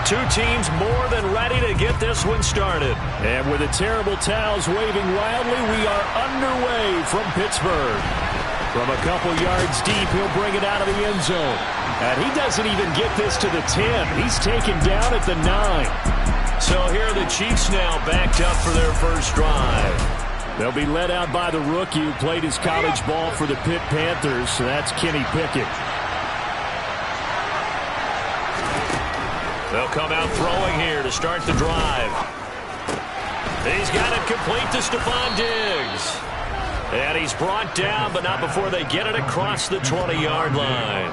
Two teams more than ready to get this one started. And with the terrible towels waving wildly, we are underway from Pittsburgh. From a couple yards deep, he'll bring it out of the end zone. And he doesn't even get this to the 10. He's taken down at the 9. So here are the Chiefs now backed up for their first drive. They'll be led out by the rookie who played his college ball for the Pitt Panthers, so that's Kenny Pickett. They'll come out throwing here to start the drive. He's got it complete to Stephon Diggs. And he's brought down, but not before they get it across the 20-yard line.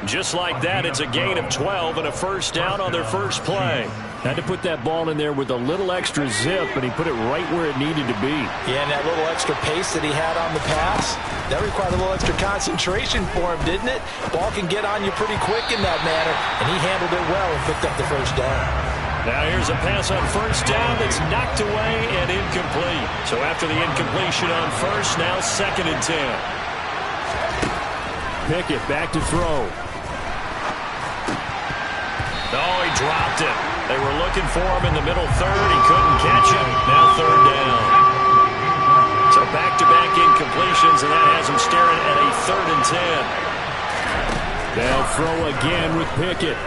Just like that, it's a gain of 12 and a first down on their first play. Had to put that ball in there with a little extra zip, and he put it right where it needed to be. Yeah, and that little extra pace that he had on the pass, that required a little extra concentration for him, didn't it? Ball can get on you pretty quick in that manner, and he handled it well and picked up the first down. Now here's a pass on first down that's knocked away and incomplete. So after the incompletion on first, now 2nd and 10. Pickett back to throw. Oh, he dropped it. They were looking for him in the middle third. He couldn't catch him. Now 3rd down. So back-to-back incompletions, and that has him staring at a 3rd and 10. They'll throw again with Pickett.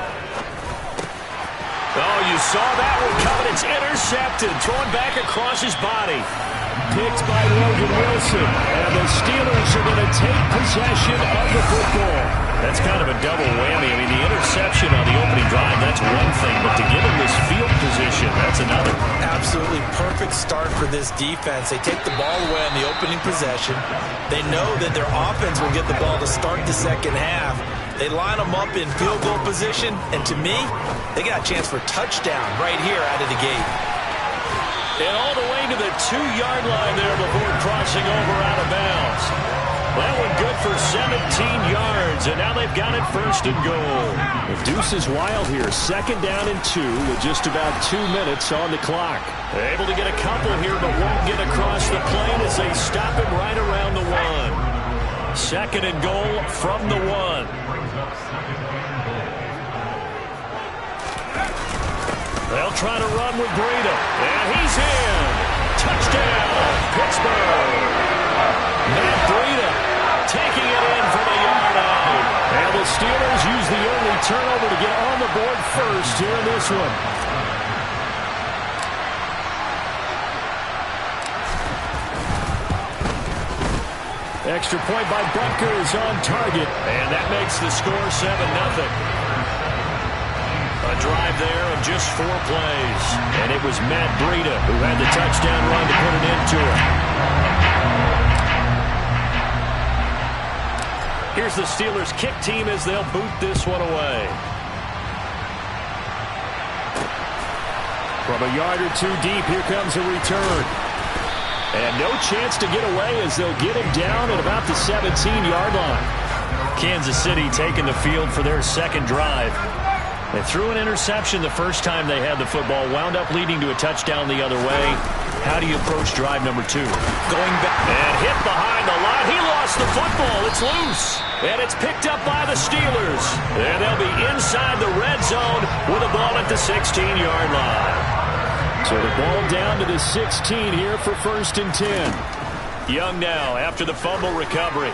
Oh, you saw that one coming. It's intercepted. Thrown back across his body. Picked by Logan Wilson. And the Steelers are going to take possession of the football. That's kind of a double whammy. I mean, the interception on the opening drive, that's one thing. But to give him this field position, that's another. Absolutely perfect start for this defense. They take the ball away on the opening possession. They know that their offense will get the ball to start the second half. They line them up in field goal position, and to me, they got a chance for a touchdown right here out of the gate. And all the way to the 2-yard line there before crossing over out of bounds. That one good for 17 yards, and now they've got it 1st and goal. The deuce is wild here. 2nd down and 2 with just about 2 minutes on the clock. They're able to get a couple here, but won't get across the plane as they stop him right around the 1. 2nd and goal from the 1. They'll try to run with Breida. And he's in. Touchdown, Pittsburgh. Matt Breida taking it in from a yard out. And the Steelers use the only turnover to get on the board first here in this one. Extra point by Butker is on target. And that makes the score 7-0. A drive there of just 4 plays. And it was Matt Breida who had the touchdown run to put it into it. Here's the Steelers kick team as they'll boot this one away. From a yard or 2 deep, here comes a return. And no chance to get away as they'll get him down at about the 17-yard line. Kansas City taking the field for their 2nd drive. They threw an interception the first time they had the football, wound up leading to a touchdown the other way. How do you approach drive number 2? Going back and hit behind the line. He lost the football. It's loose. And it's picked up by the Steelers. And they'll be inside the red zone with a ball at the 16-yard line. So the ball down to the 16 here for 1st and 10. Young now after the fumble recovery.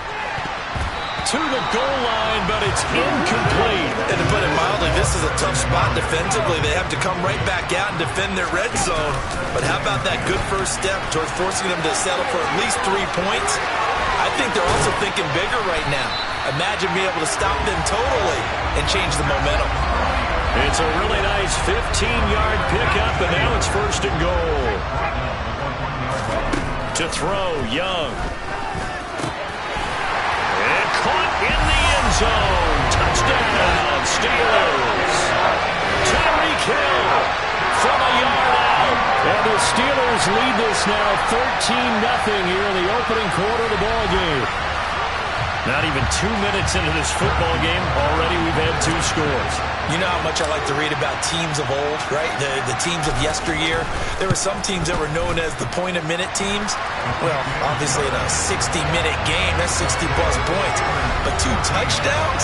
To the goal line, but it's incomplete. And to put it mildly, this is a tough spot defensively. They have to come right back out and defend their red zone. But how about that good first step towards forcing them to settle for at least 3 points? I think they're also thinking bigger right now. Imagine being able to stop them totally and change the momentum. It's a really nice 15-yard pickup, and now it's 1st and goal. To throw, Young. Caught in the end zone. Touchdown, Steelers. Tyreek Hill from a yard out. And the Steelers lead this now 13-0 here in the opening quarter of the ball game. Not even 2 minutes into this football game, already we've had 2 scores. You know how much I like to read about teams of old, right? The teams of yesteryear. There were some teams that were known as the point-a-minute teams. Well, obviously in a 60-minute game, that's 60-plus points. But 2 touchdowns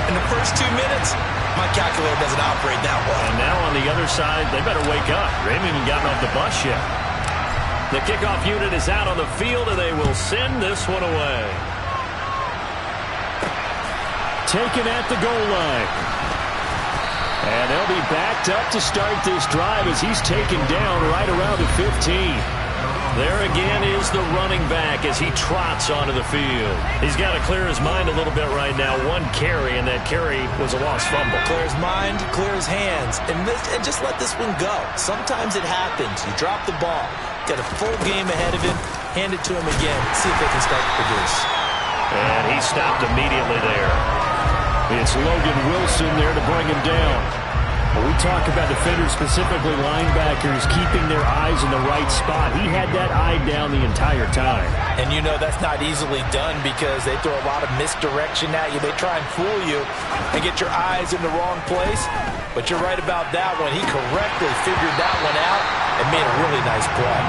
in the first 2 minutes, My calculator doesn't operate that well. And now on the other side, they better wake up. They haven't even gotten off the bus yet. The kickoff unit is out on the field, and they will send this one away. Taken at the goal line. And they'll be backed up to start this drive as he's taken down right around the 15. There again is the running back as he trots onto the field. He's got to clear his mind a little bit right now. One carry, and that carry was a lost fumble. Clear his mind, clear his hands, and just let this one go. Sometimes it happens. You drop the ball. Got a full game ahead of him. Hand it to him again. See if they can start to produce. And he stopped immediately there. It's Logan Wilson there to bring him down. When we talk about defenders, specifically linebackers, keeping their eyes in the right spot, he had that eye down the entire time. And you know that's not easily done because they throw a lot of misdirection at you. They try and fool you and get your eyes in the wrong place. But you're right about that one. He correctly figured that one out and made a really nice play.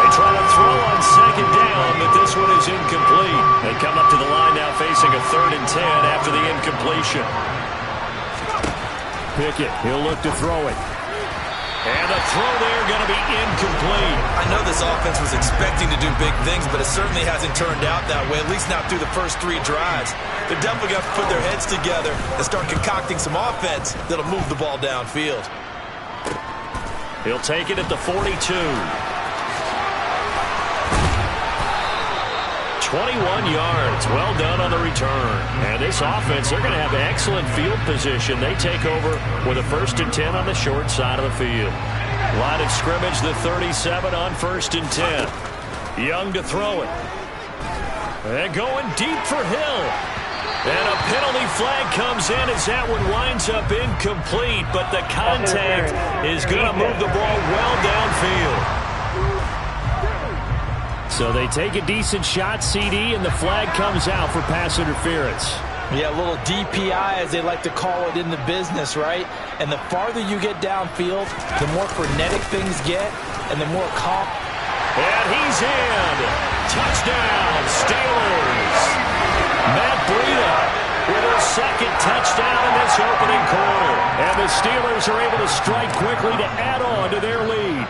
They try to throw on second down, but this one is incomplete. They come up to the line now facing a 3rd and 10 after the incompletion. Pickett, he'll look to throw it. And the throw there going to be incomplete. I know this offense was expecting to do big things, but it certainly hasn't turned out that way, at least not through the first 3 drives. They're definitely going to put their heads together and start concocting some offense that'll move the ball downfield. He'll take it at the 42. 21 yards. Well done on the return. And this offense, they're going to have excellent field position. They take over with a 1st and 10 on the short side of the field. Line of scrimmage, the 37 on 1st and 10. Young to throw it. And going deep for Hill. And a penalty flag comes in as that one winds up incomplete. But the contact is going to move the ball well downfield. So they take a decent shot, CD, and the flag comes out for pass interference. Yeah, a little DPI, as they like to call it in the business, right? And the farther you get downfield, the more frenetic things get, and the more calm. And he's in. Touchdown, Steelers. Matt Breida with his 2nd touchdown in this opening quarter. And the Steelers are able to strike quickly to add on to their lead.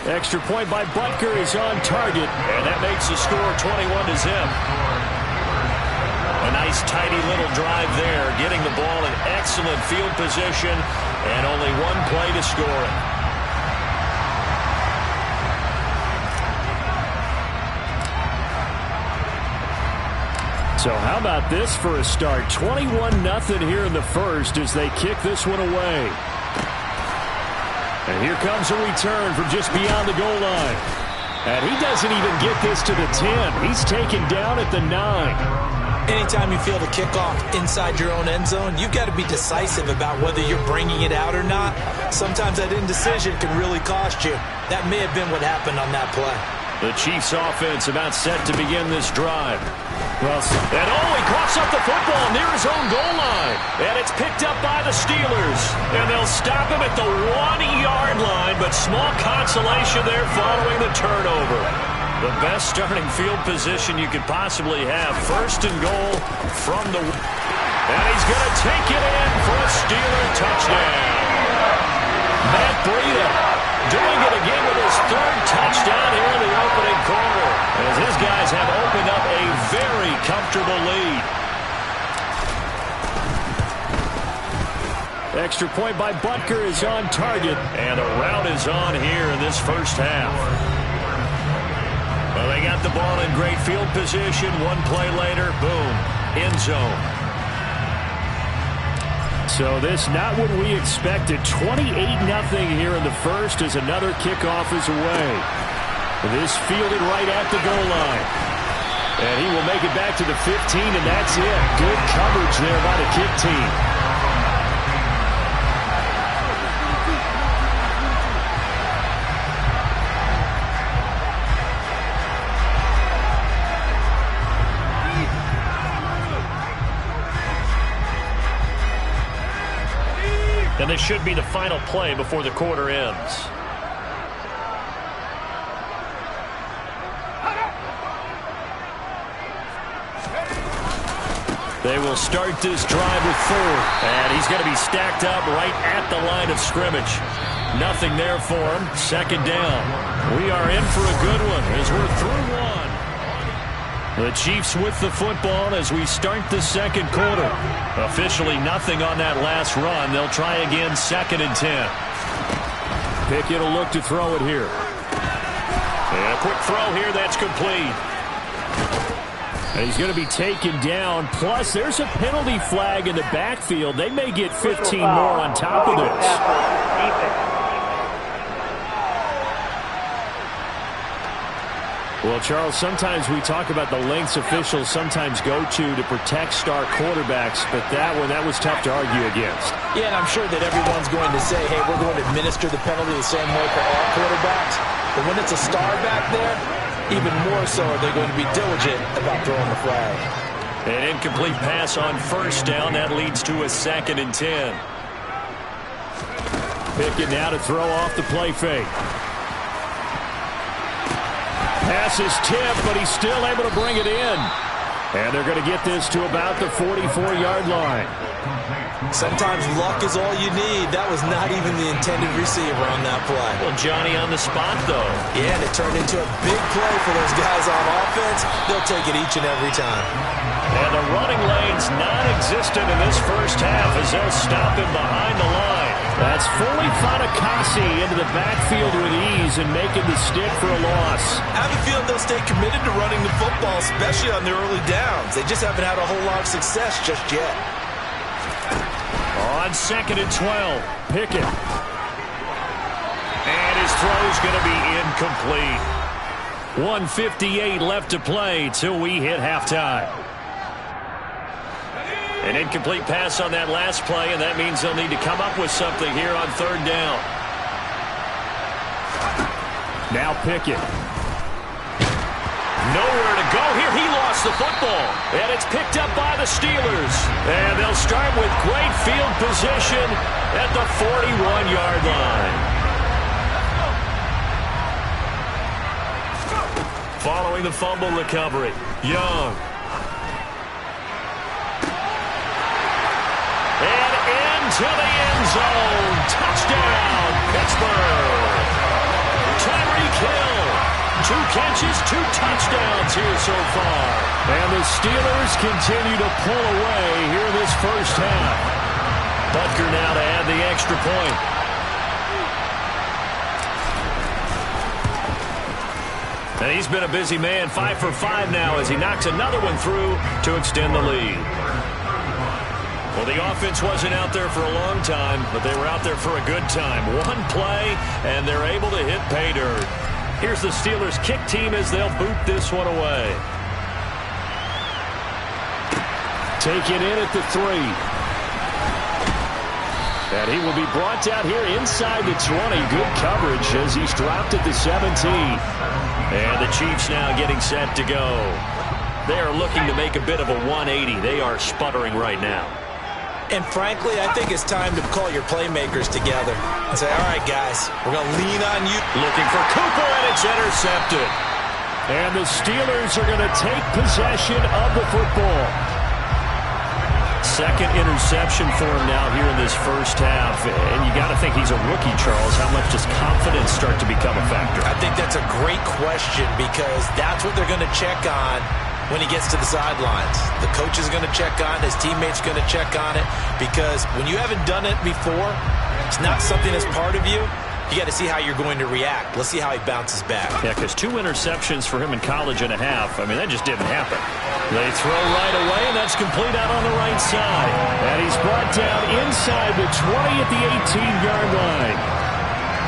Extra point by Butker is on target, and that makes the score 21-0. A nice, tidy little drive there, getting the ball in excellent field position, and only one play to score it. So how about this for a start? 21-0 here in the first as they kick this one away. And here comes a return from just beyond the goal line. And he doesn't even get this to the 10. He's taken down at the 9. Anytime you feel the kickoff inside your own end zone, you've got to be decisive about whether you're bringing it out or not. Sometimes that indecision can really cost you. That may have been what happened on that play. The Chiefs offense about set to begin this drive. And he coughs up the football near his own goal line. And it's picked up by the Steelers. And they'll stop him at the 1-yard line, but small consolation there following the turnover. The best starting field position you could possibly have. 1st and goal from the... And he's going to take it in for a Steeler touchdown. Matt Breida doing it again with his 3rd touchdown here in the opening quarter, as his guys have opened up a very comfortable lead. Extra point by Butker is on target, and a rout is on here in this first half. Well, they got the ball in great field position. One play later, boom, end zone. So this not what we expected. 28-0 here in the first as another kickoff is away. This fielded right at the goal line. And he will make it back to the 15, and that's it. Good coverage there by the kick team. And this should be the final play before the quarter ends. They will start this drive with 4. And he's going to be stacked up right at the line of scrimmage. Nothing there for him. Second down. We are in for a good one as we're through one. The Chiefs with the football as we start the second quarter. Officially nothing on that last run. They'll try again, 2nd and 10. Pickett will look to throw it here. And a quick throw here, that's complete. And he's going to be taken down. Plus, there's a penalty flag in the backfield. They may get 15 more on top of this. Well, Charles, sometimes we talk about the lengths officials sometimes go to protect star quarterbacks, but that was tough to argue against. Yeah, and I'm sure that everyone's going to say, hey, we're going to administer the penalty the same way for all quarterbacks. But when it's a star back there, even more so are they going to be diligent about throwing the flag. An incomplete pass on first down. That leads to a 2nd and 10. Pickett now to throw off the play fake. Pass is tipped, but he's still able to bring it in. And they're going to get this to about the 44-yard line. Sometimes luck is all you need. That was not even the intended receiver on that play. Well, Johnny on the spot, though. Yeah, and it turned into a big play for those guys on offense. They'll take it each and every time. And the running lane's non-existent in this first half as they'll stop him behind the line. That's fully Fatukasi into the backfield with ease and making the stick for a loss. I have a feeling they'll stay committed to running the football, especially on their early downs. They just haven't had a whole lot of success just yet. On 2nd and 12, Pickett. And his throw's going to be incomplete. 1:58 left to play till we hit halftime. An incomplete pass on that last play, and that means they'll need to come up with something here on 3rd down. Now Pickett. Nowhere to go here. He lost the football. And it's picked up by the Steelers. And they'll start with great field position at the 41-yard line. Following the fumble recovery, Young. And into the end zone. Touchdown, Pittsburgh. Tyreek Hill. 2 catches, 2 touchdowns here so far. And the Steelers continue to pull away here in this first half. Butker now to add the extra point. And he's been a busy man, 5 for 5 now as he knocks another one through to extend the lead. Well, the offense wasn't out there for a long time, but they were out there for a good time. One play, and they're able to hit pay dirt. Here's the Steelers kick team as they'll boot this one away. Taken in at the 3. And he will be brought down here inside the 20. Good coverage as he's dropped at the 17. And the Chiefs now getting set to go. They are looking to make a bit of a 180. They are sputtering right now. And frankly, I think it's time to call your playmakers together and say, all right, guys, we're going to lean on you. Looking for Cooper, and it's intercepted. And the Steelers are going to take possession of the football. Second interception for him now here in this first half. And you got to think he's a rookie, Charles. How much does confidence start to become a factor? I think that's a great question because that's what they're going to check on when he gets to the sidelines. The coach is going to check on it. His teammates are going to check on it because when you haven't done it before, it's not something that's part of you. You got to see how you're going to react. Let's see how he bounces back. Yeah, because 2 interceptions for him in college and a half. I mean, that just didn't happen. They throw right away, and that's complete out on the right side. And he's brought down inside the 20 at the 18-yard line.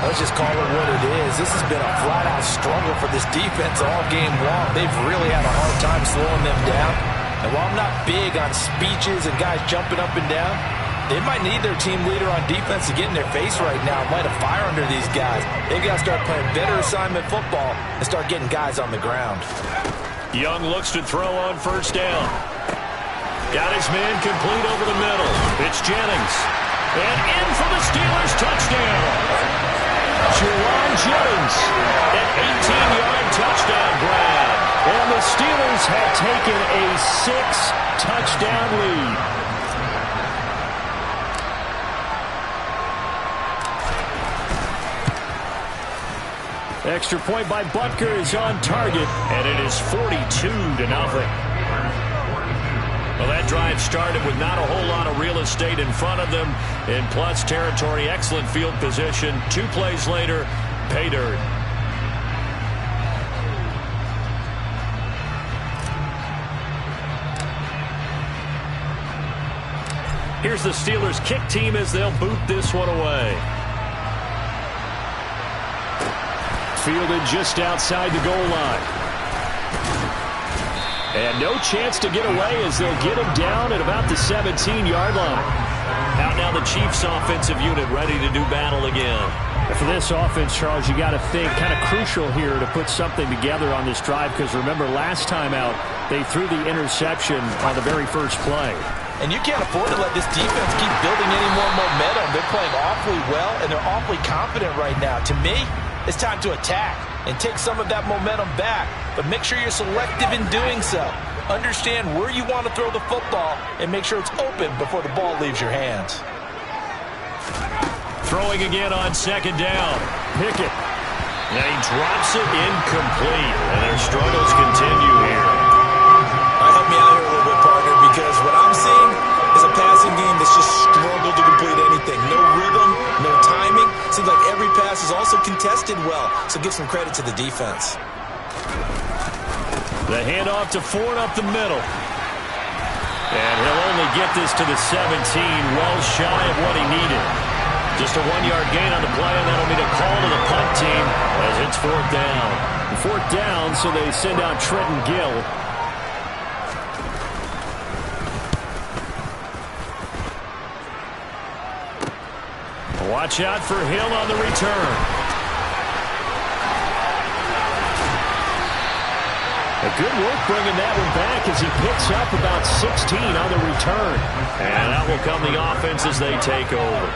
Let's just call it what it is. This has been a flat-out struggle for this defense all game long. They've really had a hard time slowing them down. And while I'm not big on speeches and guys jumping up and down, they might need their team leader on defense to get in their face right now and light a fire under these guys. They've got to start playing better assignment football and start getting guys on the ground. Young looks to throw on first down. Got his man complete over the middle. It's Jennings. And in for the Steelers touchdown. Juwan Jennings, an 18-yard touchdown grab. And the Steelers Steelers have taken a 6-touchdown lead. Extra point by Butker is on target, and it is 42-0. Well, that drive started with not a whole lot of real estate in front of them. In plus territory, excellent field position. 2 plays later, pay dirt. Here's the Steelers kick team as they'll boot this one away. Fielded just outside the goal line. And no chance to get away as they'll get him down at about the 17-yard line. Out now the Chiefs offensive unit ready to do battle again. For this offense, Charles, you got to think kind of crucial here to put something together on this drive, because remember last time out they threw the interception on the very first play. And you can't afford to let this defense keep building any more momentum. They're playing awfully well, and they're awfully confident right now. To me, it's time to attack and take some of that momentum back, but make sure you're selective in doing so. Understand where you want to throw the football and make sure it's open before the ball leaves your hands. Throwing again on second down. Pickett. Now he drops it incomplete, and their struggles continue here. Help me out here a little bit, partner, because what I'm seeing is a passing game that's just struggled to complete anything. No rhythm, no timing. Seems like every pass is also contested well, so give some credit to the defense. The handoff to Ford up the middle. And he'll only get this to the 17, well shy of what he needed. Just a 1-yard gain on the play, and that'll be the call to the punt team as it's 4th down. 4th down, so they send out Trenton Gill. Watch out for Hill on the return. A good work bringing that one back as he picks up about 16 on the return. And out will come the offense as they take over.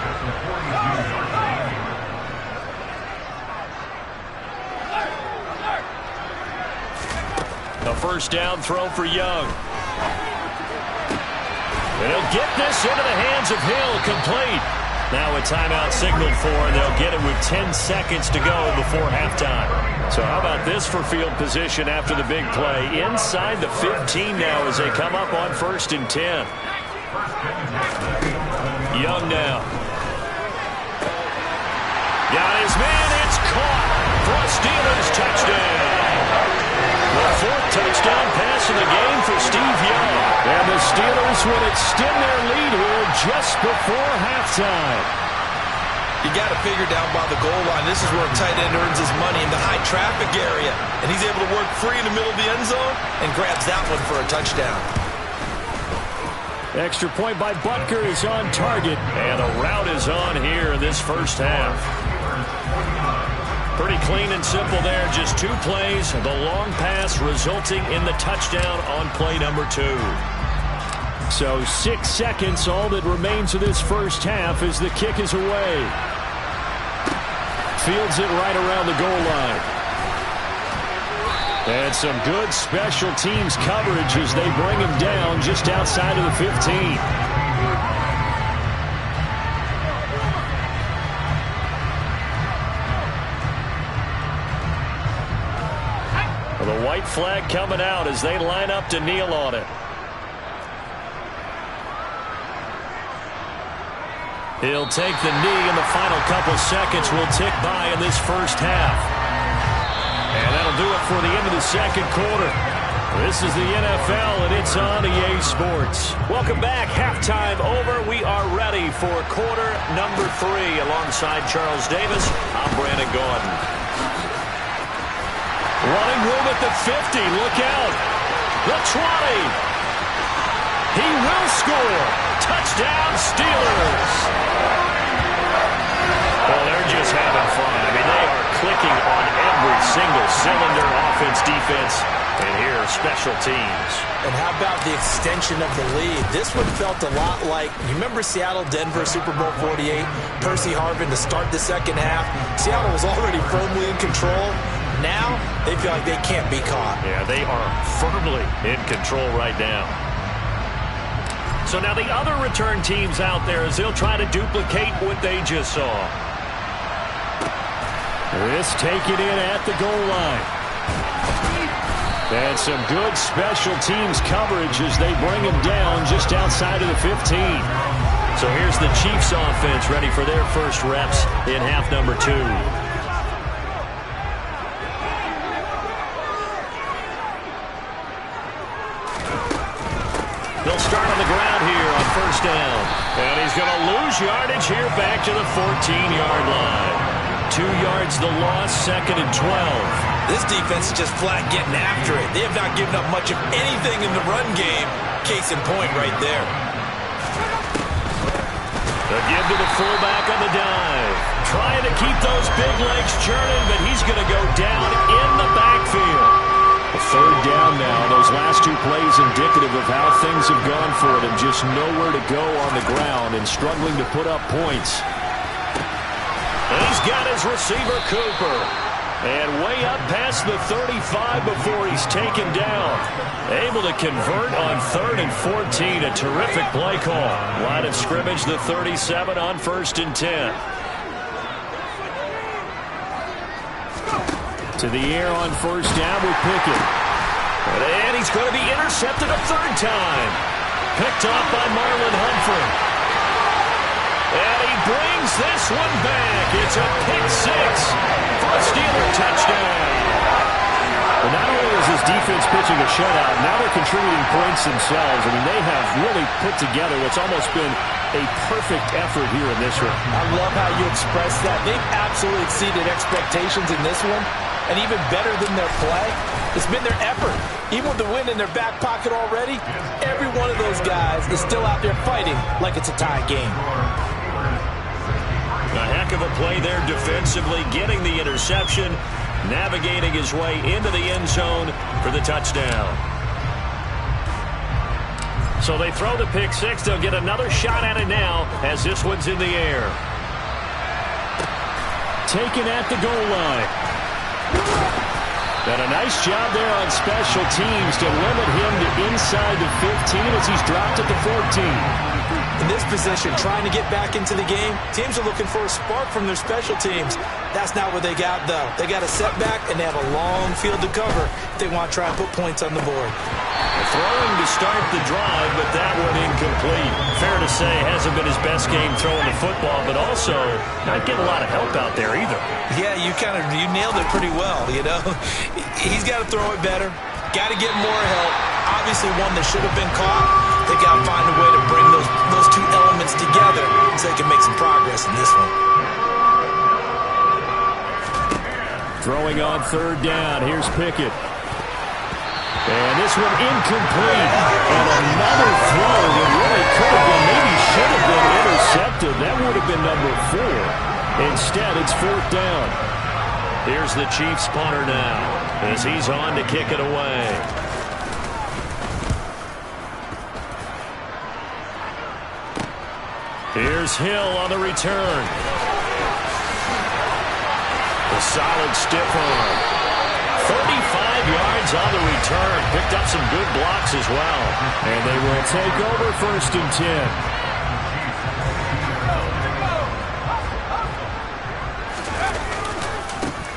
A first down throw for Young. And he'll get this into the hands of Hill, complete. Now a timeout signaled for, and they'll get it with 10 seconds to go before halftime. So how about this for field position after the big play? Inside the 15 now as they come up on 1st and 10. Young now. Got his man, it's caught for a Steelers touchdown. The 4th touchdown pass in the game for Steve Young. And the Steelers will extend their lead here just before halftime. You got to figure down by the goal line. This is where a tight end earns his money, in the high traffic area. And he's able to work free in the middle of the end zone and grabs that one for a touchdown. Extra point by Butker is on target. And the route is on here in this first half. Pretty clean and simple there. Just 2 plays. The long pass resulting in the touchdown on play number 2. So 6 seconds, all that remains of this first half as the kick is away. Fields it right around the goal line. And some good special teams coverage as they bring him down just outside of the 15. The white flag coming out as they line up to kneel on it. He'll take the knee, and the final couple seconds will tick by in this first half. And that'll do it for the end of the second quarter. This is the NFL, and it's on EA Sports. Welcome back. Halftime over. We are ready for quarter number 3. Alongside Charles Davis, I'm Brandon Gordon. Running room at the 50. Look out. The 20. He will score. Touchdown, Steelers. Well, they're just having fun. I mean, they are clicking on every single cylinder, offense, defense, and here, special teams. And how about the extension of the lead? This one felt a lot like, you remember Seattle-Denver, Super Bowl 48? Percy Harvin to start the second half. Seattle was already firmly in control. Now, they feel like they can't be caught. Yeah, they are firmly in control right now. So now the other return teams out there as they'll try to duplicate what they just saw. This taken in at the goal line. And some good special teams coverage as they bring him down just outside of the 15. So here's the Chiefs offense ready for their first reps in half number 2. They'll start on the ground here on first down. And he's going to lose yardage here back to the 14-yard line. 2 yards the loss, 2nd and 12. This defense is just flat getting after it. They have not given up much of anything in the run game. Case in point right there. The give to the fullback on the dive. Trying to keep those big legs churning, but he's going to go down in the backfield. A 3rd down now. Those last 2 plays indicative of how things have gone for them. Just nowhere to go on the ground and struggling to put up points. And he's got his receiver, Cooper. And way up past the 35 before he's taken down. Able to convert on 3rd and 14. A terrific play call. Line of scrimmage, the 37 on 1st and 10. To the air on 1st down with Pickett. And he's going to be intercepted a 3rd time. Picked off by Marlon Humphrey. And he brings this one back. It's a pick-6 for a Steeler touchdown. Well, not only is his defense pitching a shutout, now they're contributing points themselves. I mean, they have really put together what's almost been a perfect effort here in this one. I love how you express that. They've absolutely exceeded expectations in this one. And even better than their play, it's been their effort. Even with the win in their back pocket already, every one of those guys is still out there fighting like it's a tie game. A heck of a play there defensively, getting the interception, navigating his way into the end zone for the touchdown. So they throw the pick-6. They'll get another shot at it now as this one's in the air. Taken at the goal line. And a nice job there on special teams to limit him to inside the 15 as he's dropped at the 14. In this position, trying to get back into the game, teams are looking for a spark from their special teams. That's not what they got, though. They got a setback, and they have a long field to cover if they want to try and put points on the board. Throwing to start the drive, but that one incomplete. Fair to say, hasn't been his best game throwing the football, but also not getting a lot of help out there either. Yeah, you nailed it pretty well, you know. He's got to throw it better. Got to get more help. Obviously one that should have been caught. They got to find a way to bring those 2 elements together so they can make some progress in this one. Throwing on 3rd down. Here's Pickett. And this one incomplete. And another throw that really could have been, maybe should have been intercepted. That would have been number 4. Instead, it's 4th down. Here's the Chiefs punter now as he's on to kick it away. Here's Hill on the return. A solid stiff arm. 35 yards on the return. Picked up some good blocks as well. And they will take over 1st and 10.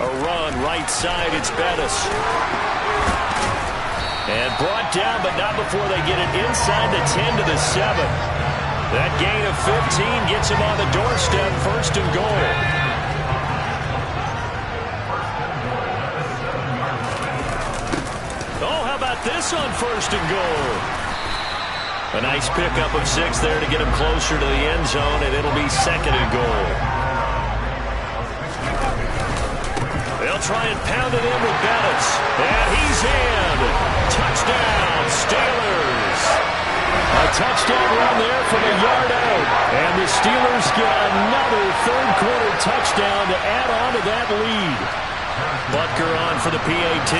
A run right side. It's Bettis. And brought down, but not before they get it inside the 10 to the 7. That gain of 15 gets him on the doorstep, 1st and goal. Oh, how about this on 1st and goal? A nice pickup of 6 there to get him closer to the end zone, and it'll be 2nd and goal. They'll try and pound it in with Bettis. And he's in. Touchdown, Steelers. A touchdown run there from a yard out. And the Steelers get another 3rd quarter touchdown to add on to that lead. Butker on for the PAT.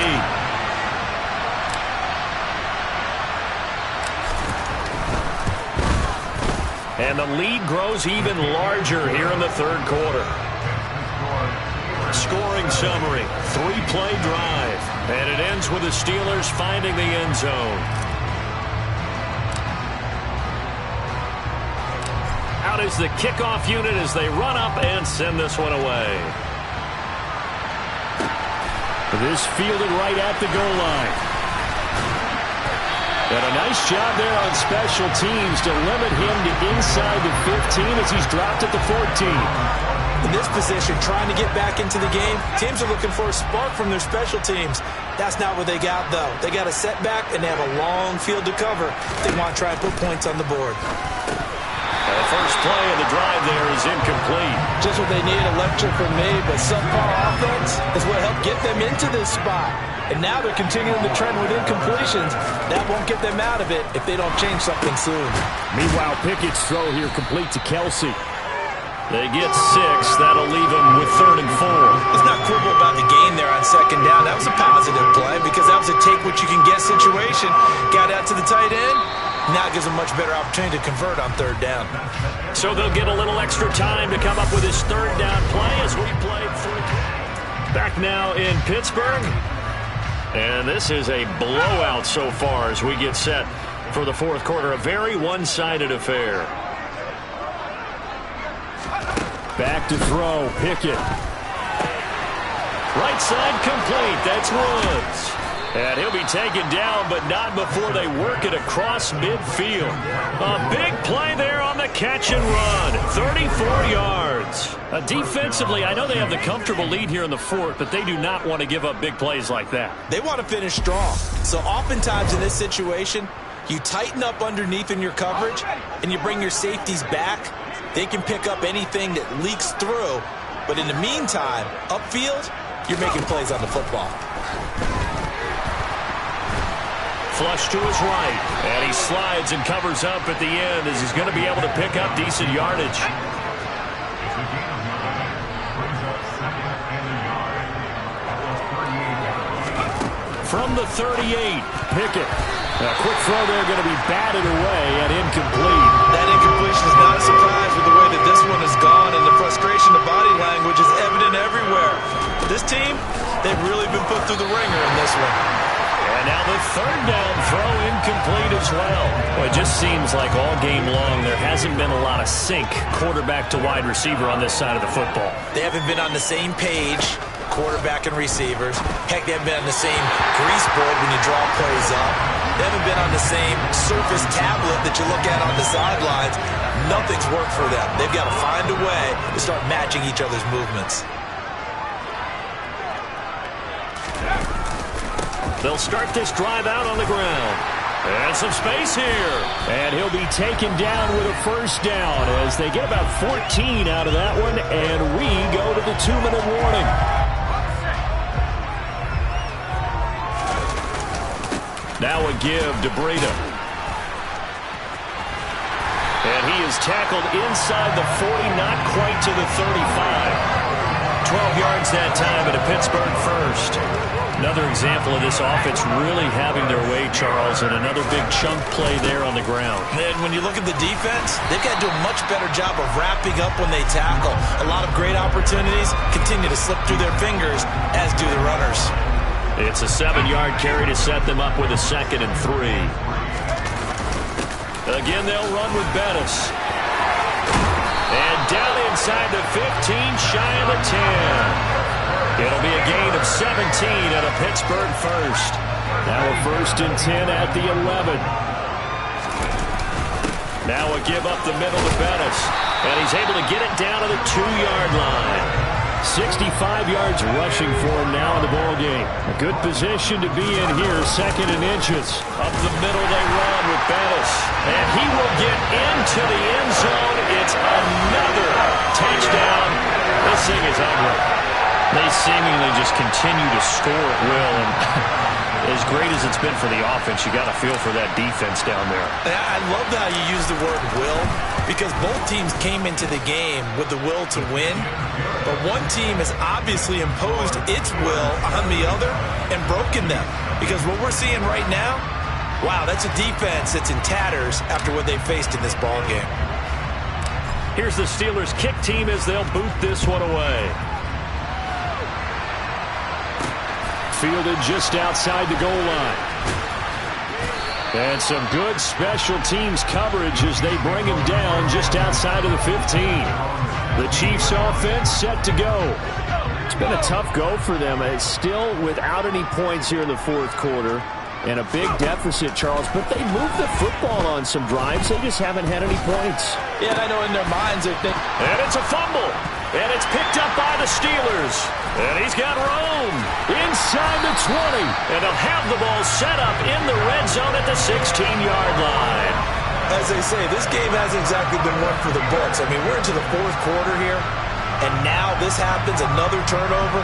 And the lead grows even larger here in the 3rd quarter. Scoring scoring summary. 3-play drive. And it ends with the Steelers finding the end zone. Out is the kickoff unit as they run up and send this one away. This fielded right at the goal line. And a nice job there on special teams to limit him to inside the 15 as he's dropped at the 14. In this position, trying to get back into the game, teams are looking for a spark from their special teams. That's not what they got, though. They got a setback, and they have a long field to cover if they want to try and put points on the board. The first play of the drive there is incomplete. Just what they need, electric from me, but subpar offense is what helped get them into this spot. And now they're continuing the trend with incompletions. That won't get them out of it if they don't change something soon. Meanwhile, Pickett's throw here complete to Kelsey. They get 6. That'll leave them with 3rd and 4. Let's not quibble about the gain there on 2nd down. That was a positive play because that was a take-what-you-can-get situation. Got out to the tight end. Now it gives them a much better opportunity to convert on 3rd down. So they'll get a little extra time to come up with his 3rd down play as we play through. Back now in Pittsburgh. And this is a blowout so far as we get set for the 4th quarter. A very one-sided affair. Back to throw. Pickett. Right side complete. That's Woods. And he'll be taken down, but not before they work it across midfield. A big play there on the catch and run. 34 yards. Defensively, I know they have the comfortable lead here in the 4th, but they do not want to give up big plays like that. They want to finish strong. So oftentimes in this situation, you tighten up underneath in your coverage, and you bring your safeties back. They can pick up anything that leaks through. But in the meantime, upfield, you're making plays on the football. Flush to his right. And he slides and covers up at the end as he's going to be able to pick up decent yardage. From the 38, Pickett. A quick throw there going to be batted away and incomplete. That incompletion is not a surprise with the way that this one has gone, and the frustration of body language is evident everywhere. This team, they've really been put through the ringer in this one. And now the 3rd down throw incomplete as well. Well, it just seems like all game long there hasn't been a lot of sync quarterback to wide receiver on this side of the football. They haven't been on the same page, quarterback and receivers. Heck, they haven't been on the same grease board when you draw plays up. They haven't been on the same Surface tablet that you look at on the sidelines. Nothing's worked for them. They've got to find a way to start matching each other's movements. They'll start this drive out on the ground. And some space here. And he'll be taken down with a 1st down as they get about 14 out of that one. And we go to the 2-minute warning. Now a give to Breida. And he is tackled inside the 40, not quite to the 35. 12 yards that time at a Pittsburgh 1st. Another example of this offense really having their way, Charles, and another big chunk play there on the ground. And when you look at the defense, they've got to do a much better job of wrapping up when they tackle. A lot of great opportunities continue to slip through their fingers, as do the runners. It's a 7-yard carry to set them up with a 2nd and 3. Again, they'll run with Bettis. And down inside the 15, shy of the 10. It'll be a gain of 17 at a Pittsburgh 1st. Now a 1st and 10 at the 11. Now a give up the middle to Bettis. And he's able to get it down to the 2-yard line. 65 yards rushing for him now in the ballgame. A good position to be in here, 2nd and inches. Up the middle they run with Bettis. And he will get into the end zone. It's another touchdown. This thing is ugly. They seemingly just continue to score at will, and as great as it's been for the offense, you got to feel for that defense down there. I love how you use the word will, because both teams came into the game with the will to win, but one team has obviously imposed its will on the other and broken them, because what we're seeing right now, wow, that's a defense that's in tatters after what they faced in this ball game. Here's the Steelers kick team as they'll boot this one away. fielded just outside the goal line. And some good special teams coverage as they bring him down just outside of the 15. The Chiefs offense set to go. It's been a tough go for them. It's still without any points here in the fourth quarter. And a big deficit, Charles, but they moved the football on some drives. They just haven't had any points. Yeah, and I know in their minds they're thinking. And it's a fumble. And it's picked up by the Steelers. And he's got room inside the 20. And they'll have the ball set up in the red zone at the 16-yard line. As they say, this game hasn't exactly been one for the books. I mean, we're into the fourth quarter here. And now this happens, another turnover.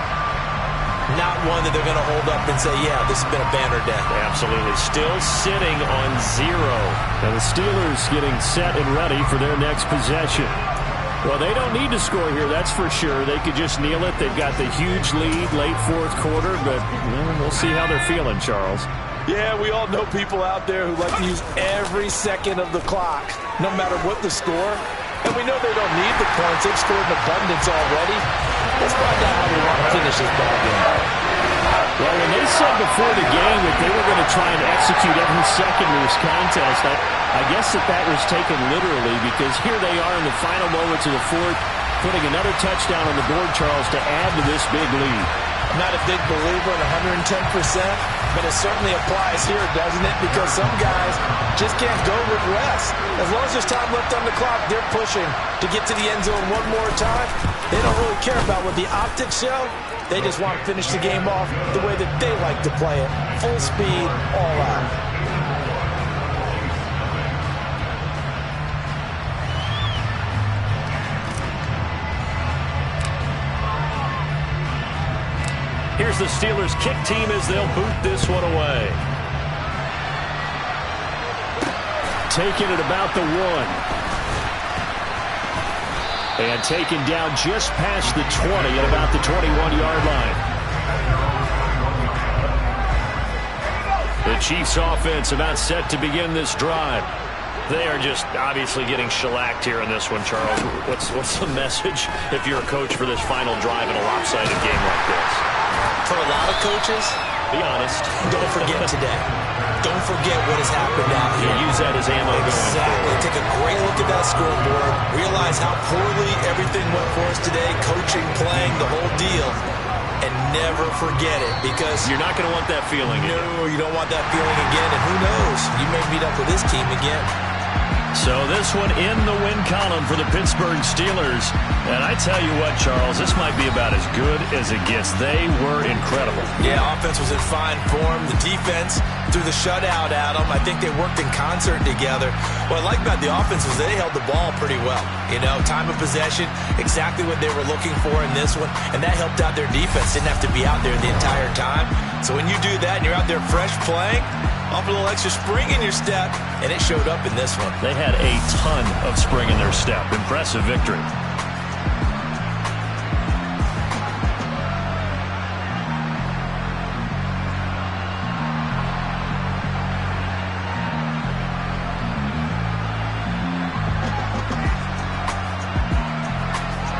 Not one that they're going to hold up and say, yeah, this has been a banner day. Absolutely. Still sitting on 0. And the Steelers getting set and ready for their next possession. Well, they don't need to score here, that's for sure. They could just kneel it. They've got the huge lead late fourth quarter, but we'll see how they're feeling, Charles. Yeah, we all know people out there who like to use every second of the clock, no matter what the score. And we know they don't need the points. They've scored in abundance already. Let's find out how they want to finish this ball game. Well, when they said before the game that they were going to try and execute every second of this contest, I guess that was taken literally, because here they are in the final moments of the fourth, putting another touchdown on the board, Charles, to add to this big lead. I'm not a big believer in 110%, but it certainly applies here, doesn't it? Because some guys just can't go with rest. As long as there's time left on the clock, they're pushing to get to the end zone one more time. They don't really care about what the optics show. They just want to finish the game off the way that they like to play it. Full speed, all out. Here's the Steelers kick team as they'll boot this one away. Taking it about the 1. And taken down just past the 20 at about the 21-yard line. The Chiefs offense about set to begin this drive. They are just obviously getting shellacked here in this one, Charles. What's the message if you're a coach for this final drive in a lopsided game like this? For a lot of coaches, be honest. Don't forget today. Don't forget what has happened out here. Use that as ammo. Exactly. Take a great look at that scoreboard. Realize how poorly everything went for us today. Coaching, playing, the whole deal. And never forget it, because you're not going to want that feeling again. No, you don't want that feeling again. And who knows? You may meet up with this team again. So this one in the win column for the Pittsburgh Steelers. And I tell you what, Charles, this might be about as good as it gets. They were incredible. Yeah, offense was in fine form. The defense threw the shutout at them. I think they worked in concert together. What I like about the offense was they held the ball pretty well. You know, time of possession, exactly what they were looking for in this one. And that helped out their defense. Didn't have to be out there the entire time. So when you do that and you're out there fresh playing, off a little extra spring in your step, and it showed up in this one. They had a ton of spring in their step. Impressive victory.